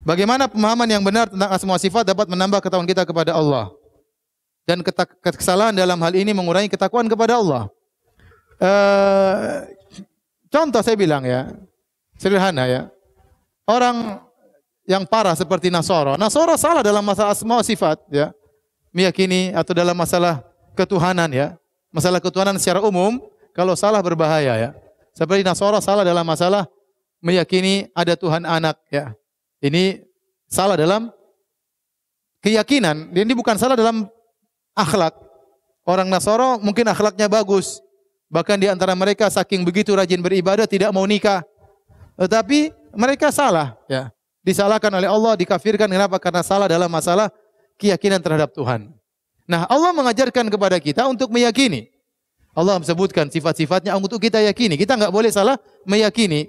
Bagaimana pemahaman yang benar tentang asma wa sifat dapat menambah ketakwaan kita kepada Allah. Dan kesalahan dalam hal ini mengurangi ketakwaan kepada Allah. Contoh saya bilang ya, sederhana ya. Orang yang parah seperti Nasara salah dalam masalah asma wa sifat ya. Meyakini atau dalam masalah ketuhanan ya. Masalah ketuhanan secara umum kalau salah berbahaya ya. Seperti Nasara salah dalam masalah meyakini ada Tuhan anak ya. Ini salah dalam keyakinan. Ini bukan salah dalam akhlak. Orang Nasara mungkin akhlaknya bagus. Bahkan di antara mereka saking begitu rajin beribadah tidak mau nikah. Tetapi mereka salah ya. Disalahkan oleh Allah, dikafirkan. Kenapa? Karena salah dalam masalah keyakinan terhadap Tuhan. Nah, Allah mengajarkan kepada kita untuk meyakini. Allah sebutkan sifat-sifatnya untuk kita yakini. Kita enggak boleh salah meyakini.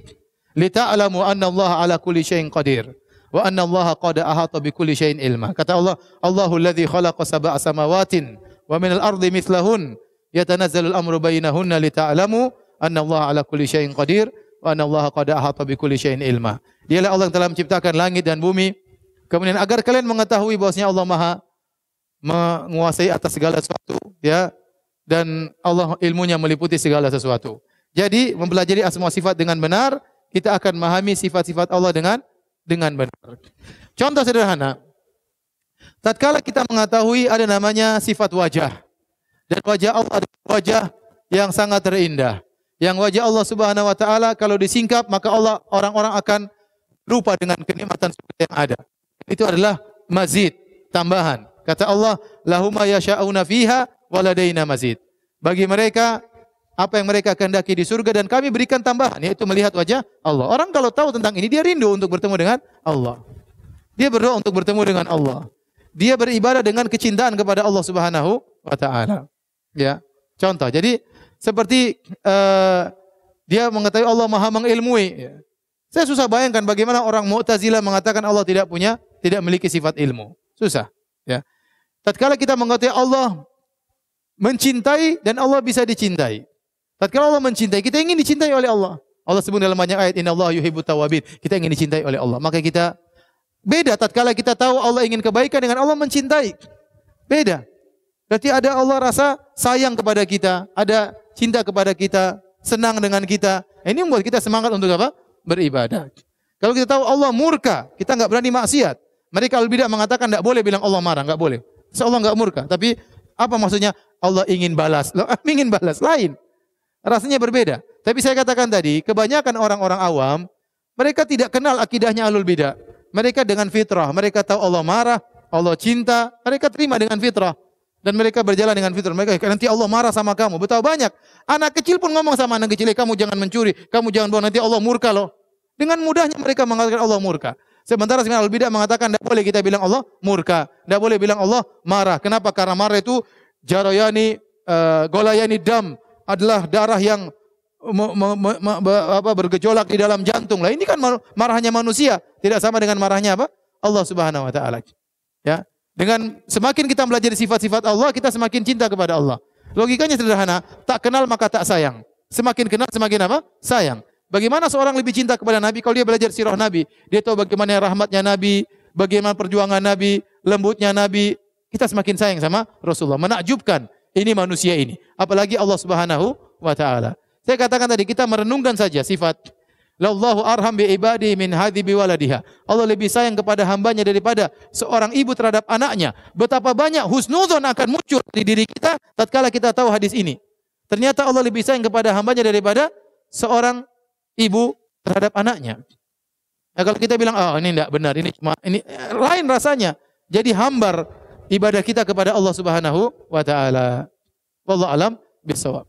Lita'lamu anna Allah ala kulli syai'in qadir wa anna Allah qad ahata bi kulli syai'in ilma. Kata Allah, Allahul ladzi khalaqa sab'a samawatin wa minal ardi mithlahun yatanazzalu al-amru bainahunna lita'lamu anna Allah ala kulli syai'in qadir wa anna Allah qad ahata bi kulli syai'in ilma. Dialah Allah yang telah menciptakan langit dan bumi. Kemudian agar kalian mengetahui bahwasanya Allah Maha menguasai atas segala sesuatu ya, dan Allah ilmunya meliputi segala sesuatu. Jadi mempelajari asma sifat dengan benar, kita akan memahami sifat-sifat Allah dengan benar. Contoh sederhana. Tatkala kita mengetahui ada namanya sifat wajah. Dan wajah Allah adalah wajah yang sangat terindah. Yang wajah Allah Subhanahu wa taala kalau disingkap maka orang-orang akan lupa dengan kenikmatan yang ada. Itu adalah mazid, tambahan. Kata Allah, lahum yasha'una fiha wa ladaina mazid. Bagi mereka apa yang mereka kehendaki di surga dan kami berikan tambahan, yaitu melihat wajah Allah. Orang kalau tahu tentang ini dia rindu untuk bertemu dengan Allah. Dia berdoa untuk bertemu dengan Allah. Dia beribadah dengan kecintaan kepada Allah Subhanahu wa taala. Ya. Contoh. Jadi seperti dia mengetahui Allah Maha mengilmui. Ya. Saya susah bayangkan bagaimana orang Mu'tazilah mengatakan Allah tidak memiliki sifat ilmu. Susah, ya. Tatkala kita mengetahui Allah mencintai dan Allah bisa dicintai. Tatkala Allah mencintai, kita ingin dicintai oleh Allah. Allah sebut dalam banyak ayat, innallaha yuhibbut tawwabin. Kita ingin dicintai oleh Allah. Maka kita beda tatkala kita tahu Allah ingin kebaikan dengan Allah mencintai. Beda. Berarti ada Allah rasa sayang kepada kita, ada cinta kepada kita, senang dengan kita. Ini membuat kita semangat untuk apa? Beribadah. Kalau kita tahu Allah murka, kita enggak berani maksiat. Mereka al-bidah mengatakan enggak boleh bilang Allah marah, enggak boleh. Allah enggak murka. Tapi apa maksudnya? Allah ingin balas. Loh, ingin balas lain. Rasanya berbeda. Tapi saya katakan tadi, kebanyakan orang-orang awam, mereka tidak kenal akidahnya ahlul bidah. Mereka dengan fitrah, mereka tahu Allah marah, Allah cinta, mereka terima dengan fitrah. Dan mereka berjalan dengan fitrah. Mereka nanti Allah marah sama kamu. Betapa banyak. Anak kecil pun ngomong sama anak kecil, kamu jangan mencuri, kamu jangan bohong, nanti Allah murka loh. Dengan mudahnya mereka mengatakan Allah murka. Sementara sekarang al-bidah mengatakan tidak boleh kita bilang Allah murka. Tidak boleh bilang Allah marah. Kenapa? Karena marah itu jarayani, golayani dam. Adalah darah yang bergejolak di dalam jantung. Lah ini kan marahnya manusia, tidak sama dengan marahnya apa? Allah Subhanahu wa taala. Ya. Dengan semakin kita belajar sifat-sifat Allah, kita semakin cinta kepada Allah. Logikanya sederhana, tak kenal maka tak sayang. Semakin kenal semakin apa? Sayang. Bagaimana seorang lebih cinta kepada Nabi kalau dia belajar sirah Nabi? Dia tahu bagaimana rahmatnya Nabi, bagaimana perjuangan Nabi, lembutnya Nabi. Kita semakin sayang sama Rasulullah. Menakjubkan. Ini manusia ini. Apalagi Allah Subhanahu wa taala. Saya katakan tadi kita merenungkan saja sifat Lallahu arham bi ibadi min hadhi bi waladiha. Allah lebih sayang kepada hambanya daripada seorang ibu terhadap anaknya. Betapa banyak husnudzon akan muncul di diri kita tatkala kita tahu hadis ini. Ternyata Allah lebih sayang kepada hambanya daripada seorang ibu terhadap anaknya. Nah, kalau kita bilang ini tidak benar, ini lain rasanya. Jadi hambar ibadah kita kepada Allah Subhanahu wa taala. Wallahu alam bisawab.